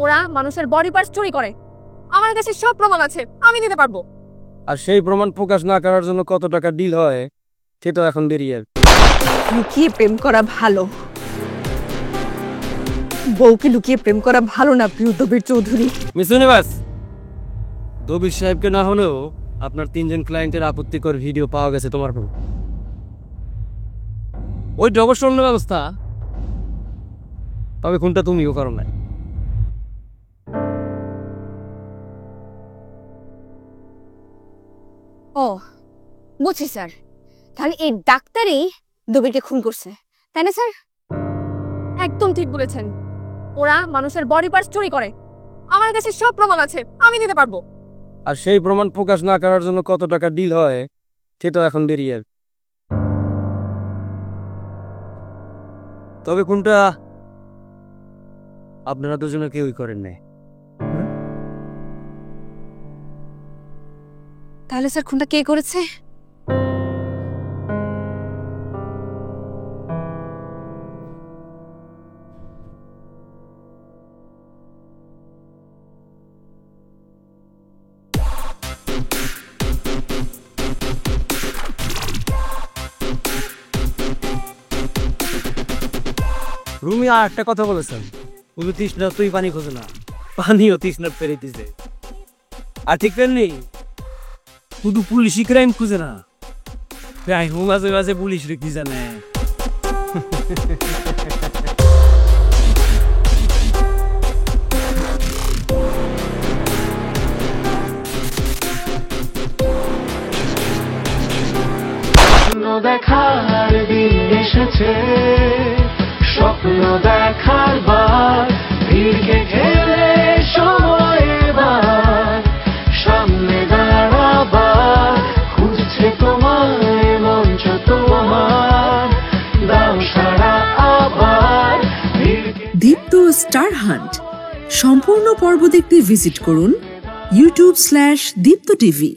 ওরা মানুষের body parts চুরি করে। আমার কাছে সব প্রমাণ আছে, আমি দিতে পারবো। আর সেই প্রমাণ প্রকাশ না করার জন্য কত টাকা ডিল হয় সেটাও এখন বেরিয়ে লুকিয়ে প্রেম করা ভালো, বউকে লুকিয়ে প্রেম করা ভালো না প্রিয় দবির চৌধুরী। মিস ইউনিভার্স, দবির সাহেবকে না হলেও আপনার 3জন ক্লায়েন্টের আপত্তিকর ভিডিও পাওয়া গেছে তোমার ফোন। ওই অবশ্য অন্য ব্যবস্থা, তবে কোনটা তুমিও করো না। ও বুঝছি স্যার, তাহলে এই ডাক্তারই দবিরকে খুন করছে, তাই না স্যার? একদম ঠিক বলেছেন, ওরা মানুষের বডি পার্টস চুরি করে। আমার কাছে সব প্রমাণ আছে, আমি দিতে পারবো। আর সেই প্রমাণ প্রকাশ না করার জন্য কত টাকা ডিল হয় সেটাও এখন বেরিয়ে তবে কোনটা আপনারা দুজনে কেউই করেন নাই। তাহলে স্যার খুনটা কে করেছে? রুমি আর একটা কথা বলেছেন, তুমি তৃষ্ণা তুই পানি খোঁজে না, পানিও তৃষ্ণা পেরে দিছে। আর ঠিক তেমনি শুধু পুলিশই ক্রাইম খুঁজে না, ক্রাইমও মাঝে মাঝে পুলিশ রে কি জানে। দেখার দিন এসেছে, স্বপ্ন দেখার বার, ভিড়কে ঘেরে সময় এবার সামনে দাঁড়াবার, খুঁজছে তোমায় মঞ্চ তোমার, দাও সারা আবার। দীপ্ত স্টার হান্ট সম্পূর্ণ পর্ব দেখতে ভিজিট করুন youtube/দীপ্ত টিভি।